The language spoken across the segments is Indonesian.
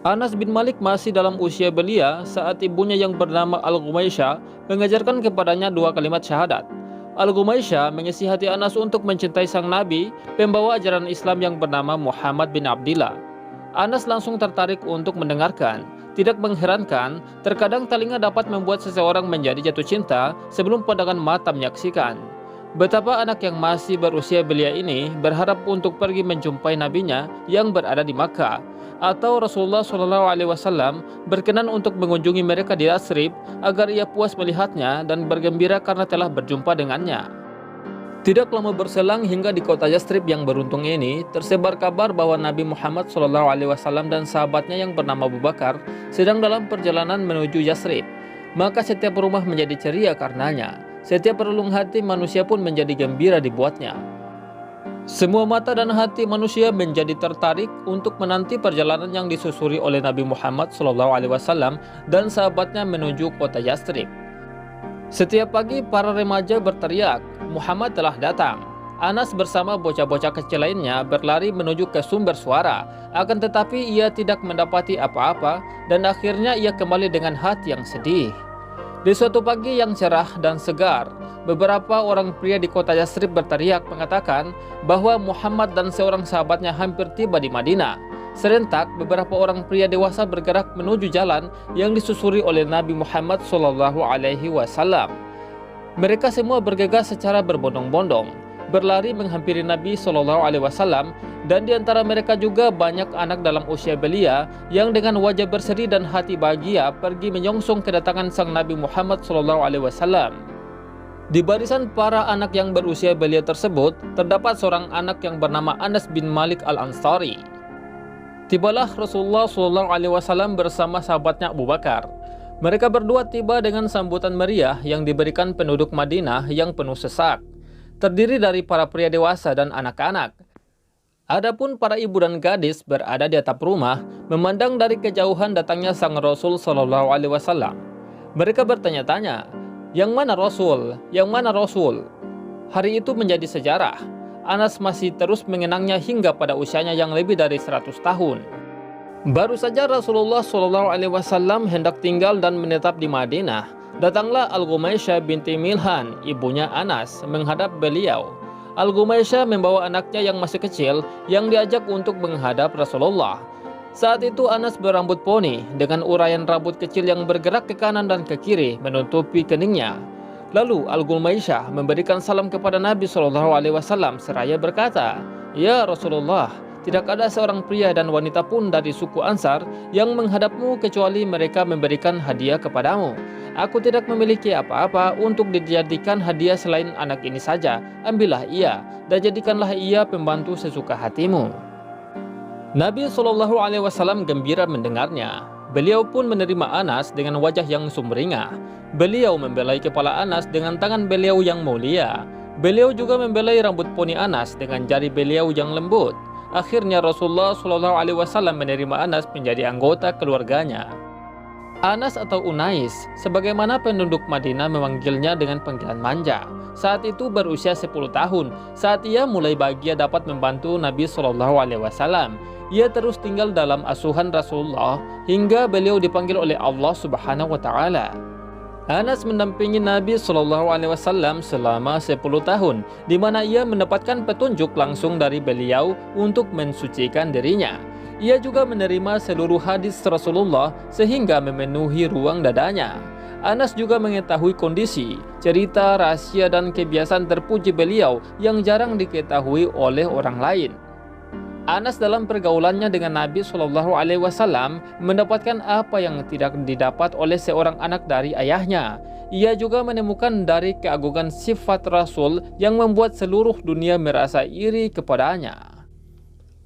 Anas bin Malik masih dalam usia belia saat ibunya yang bernama Al-Ghumaysyah mengajarkan kepadanya dua kalimat syahadat. Al-Ghumaysyah mengasihati Anas untuk mencintai sang nabi, pembawa ajaran Islam yang bernama Muhammad bin Abdillah. Anas langsung tertarik untuk mendengarkan. Tidak mengherankan, terkadang telinga dapat membuat seseorang menjadi jatuh cinta sebelum pandangan mata menyaksikan. Betapa anak yang masih berusia belia ini berharap untuk pergi menjumpai nabinya yang berada di Makkah, atau Rasulullah SAW berkenan untuk mengunjungi mereka di Yathrib agar ia puas melihatnya dan bergembira karena telah berjumpa dengannya. Tidak lama berselang hingga di kota Yathrib yang beruntung ini tersebar kabar bahwa Nabi Muhammad SAW dan sahabatnya yang bernama Abu Bakar sedang dalam perjalanan menuju Yathrib. Maka setiap rumah menjadi ceria karenanya. Setiap relung hati manusia pun menjadi gembira dibuatnya. Semua mata dan hati manusia menjadi tertarik untuk menanti perjalanan yang disusuri oleh Nabi Muhammad SAW dan sahabatnya menuju kota Yathrib. Setiap pagi para remaja berteriak, "Muhammad telah datang." Anas bersama bocah-bocah kecil lainnya berlari menuju ke sumber suara. Akan tetapi ia tidak mendapati apa-apa dan akhirnya ia kembali dengan hati yang sedih. Di suatu pagi yang cerah dan segar, beberapa orang pria di kota Yathrib berteriak mengatakan bahwa Muhammad dan seorang sahabatnya hampir tiba di Madinah. Serentak, beberapa orang pria dewasa bergerak menuju jalan yang disusuri oleh Nabi Muhammad SAW. Mereka semua bergegas secara berbondong-bondong, berlari menghampiri Nabi SAW, dan di antara mereka juga banyak anak dalam usia belia yang dengan wajah berseri dan hati bahagia pergi menyongsong kedatangan sang Nabi Muhammad SAW. Di barisan para anak yang berusia belia tersebut, terdapat seorang anak yang bernama Anas bin Malik Al-Ansari. Tibalah Rasulullah SAW bersama sahabatnya Abu Bakar. Mereka berdua tiba dengan sambutan meriah yang diberikan penduduk Madinah yang penuh sesak, terdiri dari para pria dewasa dan anak-anak. Adapun para ibu dan gadis berada di atap rumah, memandang dari kejauhan datangnya sang Rasul SAW. Mereka bertanya-tanya, "Yang mana Rasul? Yang mana Rasul?" Hari itu menjadi sejarah. Anas masih terus mengenangnya hingga pada usianya yang lebih dari 100 tahun. Baru saja Rasulullah SAW hendak tinggal dan menetap di Madinah, datanglah Al-Ghumaysyah binti Milhan, ibunya Anas, menghadap beliau. Al-Ghumaysyah membawa anaknya yang masih kecil yang diajak untuk menghadap Rasulullah. Saat itu Anas berambut poni dengan uraian rambut kecil yang bergerak ke kanan dan ke kiri menutupi keningnya. Lalu Al-Ghumaysyah memberikan salam kepada Nabi SAW seraya berkata, "Ya Rasulullah, tidak ada seorang pria dan wanita pun dari suku Ansar yang menghadapmu kecuali mereka memberikan hadiah kepadamu. Aku tidak memiliki apa-apa untuk dijadikan hadiah selain anak ini saja. Ambillah ia dan jadikanlah ia pembantu sesuka hatimu." Nabi SAW gembira mendengarnya. Beliau pun menerima Anas dengan wajah yang sumringah. Beliau membelai kepala Anas dengan tangan beliau yang mulia. Beliau juga membelai rambut poni Anas dengan jari beliau yang lembut. Akhirnya Rasulullah SAW menerima Anas menjadi anggota keluarganya. Anas atau Unais, sebagaimana penduduk Madinah memanggilnya dengan panggilan manja. Saat itu berusia 10 tahun, saat ia mulai bahagia dapat membantu Nabi SAW. Ia terus tinggal dalam asuhan Rasulullah hingga beliau dipanggil oleh Allah Subhanahu wa Ta'ala. Anas mendampingi Nabi SAW selama 10 tahun, di mana ia mendapatkan petunjuk langsung dari beliau untuk mensucikan dirinya. Ia juga menerima seluruh hadis Rasulullah sehingga memenuhi ruang dadanya. Anas juga mengetahui kondisi, cerita, rahasia, dan kebiasaan terpuji beliau yang jarang diketahui oleh orang lain. Anas dalam pergaulannya dengan Nabi SAW mendapatkan apa yang tidak didapat oleh seorang anak dari ayahnya. Ia juga menemukan dari keagungan sifat Rasul yang membuat seluruh dunia merasa iri kepadanya.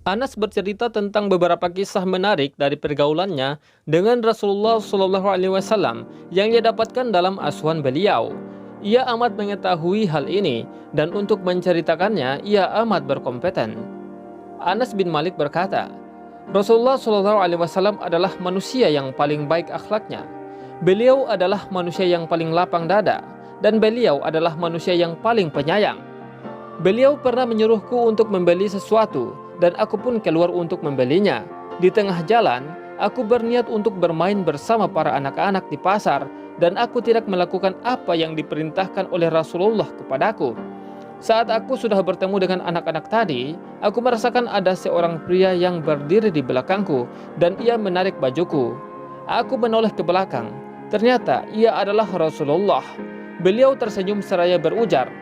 Anas bercerita tentang beberapa kisah menarik dari pergaulannya dengan Rasulullah SAW yang ia dapatkan dalam asuhan beliau. Ia amat mengetahui hal ini dan untuk menceritakannya ia amat berkompeten. Anas bin Malik berkata, Rasulullah SAW adalah manusia yang paling baik akhlaknya. Beliau adalah manusia yang paling lapang dada, dan beliau adalah manusia yang paling penyayang. Beliau pernah menyuruhku untuk membeli sesuatu, dan aku pun keluar untuk membelinya. Di tengah jalan, Aku berniat untuk bermain bersama para anak-anak di pasar dan aku tidak melakukan apa yang diperintahkan oleh Rasulullah kepadaku. Saat aku sudah bertemu dengan anak-anak tadi, aku merasakan ada seorang pria yang berdiri di belakangku dan ia menarik bajuku. Aku menoleh ke belakang. Ternyata ia adalah Rasulullah. Beliau tersenyum seraya berujar,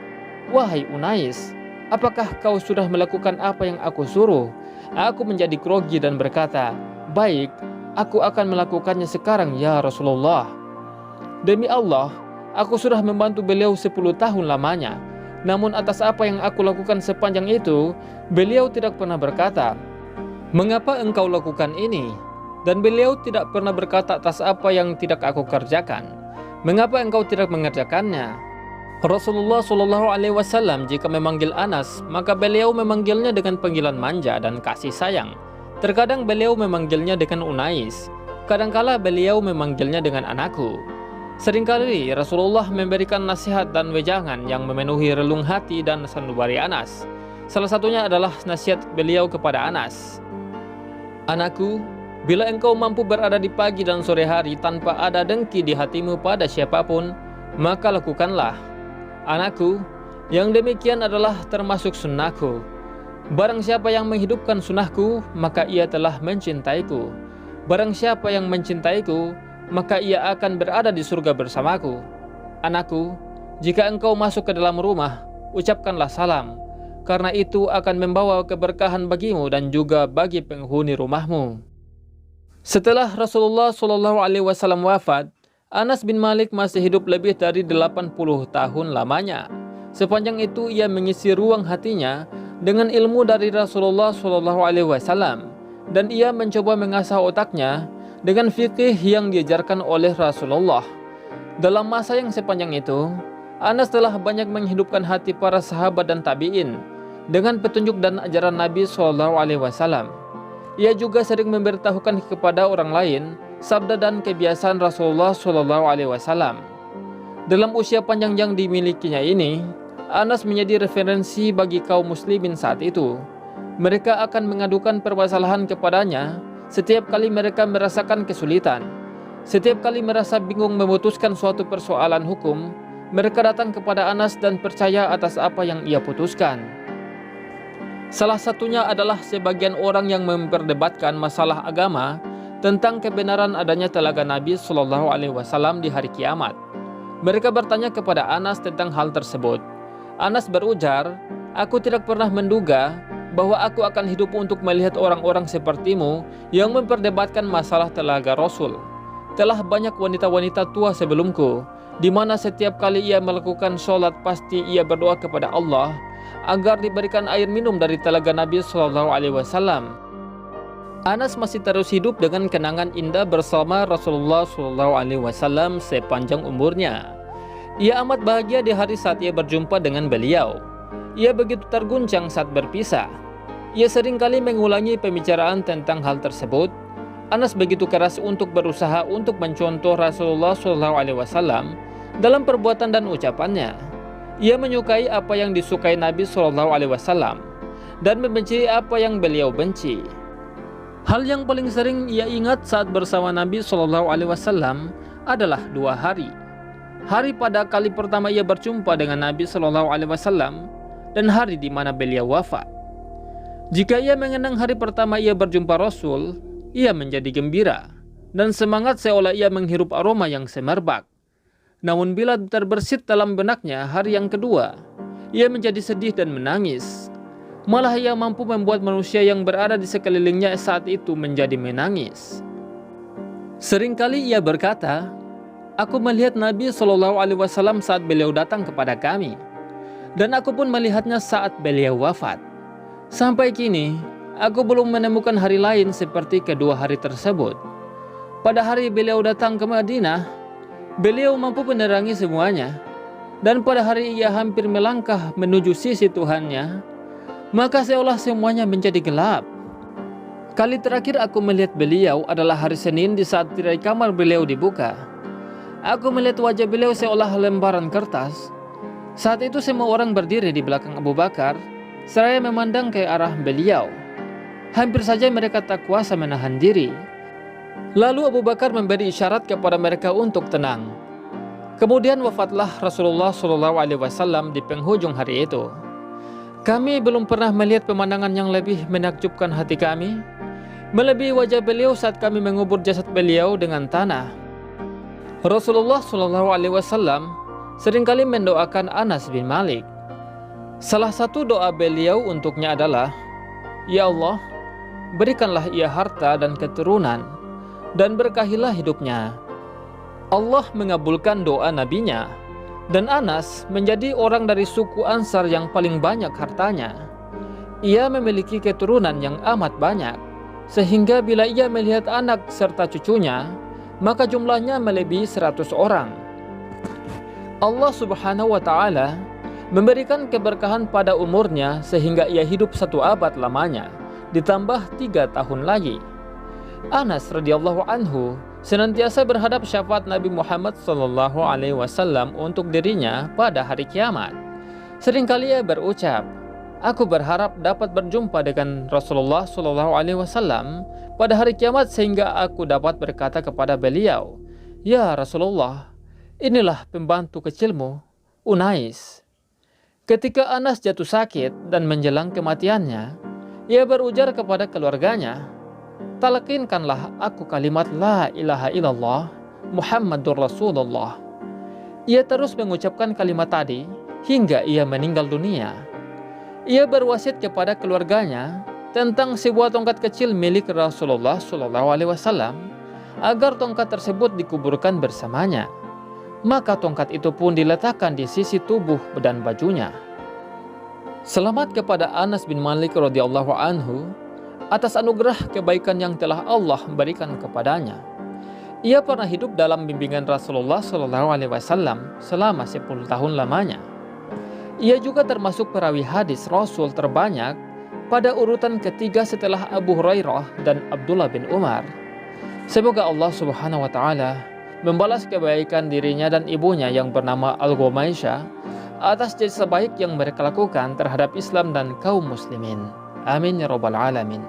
"Wahai Unais, apakah kau sudah melakukan apa yang aku suruh?" Aku menjadi grogi dan berkata, "Baik, aku akan melakukannya sekarang ya Rasulullah." Demi Allah, aku sudah membantu beliau 10 tahun lamanya. Namun atas apa yang aku lakukan sepanjang itu, beliau tidak pernah berkata, "Mengapa engkau lakukan ini?" Dan beliau tidak pernah berkata atas apa yang tidak aku kerjakan, "Mengapa engkau tidak mengerjakannya?" Rasulullah Shallallahu Alaihi Wasallam jika memanggil Anas, maka beliau memanggilnya dengan panggilan manja dan kasih sayang. Terkadang beliau memanggilnya dengan Unais, kadangkala beliau memanggilnya dengan anakku. Seringkali Rasulullah memberikan nasihat dan wejangan yang memenuhi relung hati dan sanubari Anas. Salah satunya adalah nasihat beliau kepada Anas, "Anakku, bila engkau mampu berada di pagi dan sore hari tanpa ada dengki di hatimu pada siapapun, maka lakukanlah. Anakku, yang demikian adalah termasuk sunnahku. Barang siapa yang menghidupkan sunnahku, maka ia telah mencintaiku. Barang siapa yang mencintaiku, maka ia akan berada di surga bersamaku. Anakku, jika engkau masuk ke dalam rumah, ucapkanlah salam, karena itu akan membawa keberkahan bagimu dan juga bagi penghuni rumahmu." Setelah Rasulullah Shallallahu Alaihi Wasallam wafat, Anas bin Malik masih hidup lebih dari 80 tahun lamanya. Sepanjang itu ia mengisi ruang hatinya dengan ilmu dari Rasulullah Shallallahu Alaihi Wasallam dan ia mencoba mengasah otaknya dengan fikih yang diajarkan oleh Rasulullah. Dalam masa yang sepanjang itu, Anas telah banyak menghidupkan hati para sahabat dan tabi'in dengan petunjuk dan ajaran Nabi Shallallahu Alaihi Wasallam. Ia juga sering memberitahukan kepada orang lain sabda dan kebiasaan Rasulullah Shallallahu Alaihi Wasallam. Dalam usia panjang yang dimilikinya ini, Anas menjadi referensi bagi kaum muslimin saat itu. Mereka akan mengadukan permasalahan kepadanya setiap kali mereka merasakan kesulitan. Setiap kali merasa bingung memutuskan suatu persoalan hukum, mereka datang kepada Anas dan percaya atas apa yang ia putuskan. Salah satunya adalah sebagian orang yang memperdebatkan masalah agama tentang kebenaran adanya telaga Nabi Shallallahu Alaihi Wasallam di hari kiamat. Mereka bertanya kepada Anas tentang hal tersebut. Anas berujar, "Aku tidak pernah menduga bahwa aku akan hidup untuk melihat orang-orang sepertimu yang memperdebatkan masalah telaga Rasul. Telah banyak wanita-wanita tua sebelumku, di mana setiap kali ia melakukan sholat pasti ia berdoa kepada Allah agar diberikan air minum dari telaga Nabi Shallallahu Alaihi Wasallam." Anas masih terus hidup dengan kenangan indah bersama Rasulullah SAW sepanjang umurnya. Ia amat bahagia di hari saat ia berjumpa dengan beliau. Ia begitu terguncang saat berpisah. Ia seringkali mengulangi pembicaraan tentang hal tersebut. Anas begitu keras untuk berusaha untuk mencontoh Rasulullah SAW dalam perbuatan dan ucapannya. Ia menyukai apa yang disukai Nabi SAW dan membenci apa yang beliau benci. Hal yang paling sering ia ingat saat bersama Nabi Shallallahu Alaihi Wasallam adalah 2 hari. Hari pada kali pertama ia berjumpa dengan Nabi Shallallahu Alaihi Wasallam dan hari di mana beliau wafat. Jika ia mengenang hari pertama ia berjumpa Rasul, ia menjadi gembira dan semangat seolah ia menghirup aroma yang semerbak. Namun bila terbersit dalam benaknya hari yang kedua, ia menjadi sedih dan menangis. Malah ia mampu membuat manusia yang berada di sekelilingnya saat itu menjadi menangis. Seringkali ia berkata, "Aku melihat Nabi Shallallahu Alaihi Wasallam saat beliau datang kepada kami, dan aku pun melihatnya saat beliau wafat. Sampai kini, aku belum menemukan hari lain seperti kedua hari tersebut. Pada hari beliau datang ke Madinah, beliau mampu menerangi semuanya, dan pada hari ia hampir melangkah menuju sisi Tuhannya, maka seolah semuanya menjadi gelap. Kali terakhir aku melihat beliau adalah hari Senin di saat tirai kamar beliau dibuka. Aku melihat wajah beliau seolah lembaran kertas. Saat itu semua orang berdiri di belakang Abu Bakar, seraya memandang ke arah beliau. Hampir saja mereka tak kuasa menahan diri. Lalu Abu Bakar memberi isyarat kepada mereka untuk tenang. Kemudian wafatlah Rasulullah SAW di penghujung hari itu. Kami belum pernah melihat pemandangan yang lebih menakjubkan hati kami, melebihi wajah beliau saat kami mengubur jasad beliau dengan tanah. Rasulullah SAW seringkali mendoakan Anas bin Malik. Salah satu doa beliau untuknya adalah, "Ya Allah, berikanlah ia harta dan keturunan, dan berkahilah hidupnya." Allah mengabulkan doa nabinya, dan Anas menjadi orang dari suku Ansar yang paling banyak hartanya. Ia memiliki keturunan yang amat banyak, sehingga bila ia melihat anak serta cucunya, maka jumlahnya melebihi 100 orang. Allah Subhanahu wa Ta'ala memberikan keberkahan pada umurnya sehingga ia hidup 1 abad lamanya, ditambah 3 tahun lagi. Anas radhiyallahu anhu senantiasa berhadap syafaat Nabi Muhammad SAW untuk dirinya pada hari kiamat. Seringkali ia berucap, "Aku berharap dapat berjumpa dengan Rasulullah SAW pada hari kiamat sehingga aku dapat berkata kepada beliau, 'Ya Rasulullah, inilah pembantu kecilmu, Unais.'" Ketika Anas jatuh sakit dan menjelang kematiannya, ia berujar kepada keluarganya, "Talqinkanlah aku kalimat la ilaha illallah Muhammadur Rasulullah." Ia terus mengucapkan kalimat tadi hingga ia meninggal dunia. Ia berwasiat kepada keluarganya tentang sebuah tongkat kecil milik Rasulullah SAW agar tongkat tersebut dikuburkan bersamanya. Maka tongkat itu pun diletakkan di sisi tubuh dan bajunya. Selamat kepada Anas bin Malik radhiyallahu anhu atas anugerah kebaikan yang telah Allah berikan kepadanya. Ia pernah hidup dalam bimbingan Rasulullah SAW selama 10 tahun lamanya. Ia juga termasuk perawi hadis Rasul terbanyak pada urutan ketiga setelah Abu Hurairah dan Abdullah bin Umar. Semoga Allah Subhanahu wa Ta'ala membalas kebaikan dirinya dan ibunya yang bernama Al-Ghumaisyah atas jasa baik yang mereka lakukan terhadap Islam dan kaum muslimin. Amin ya rabbal alamin.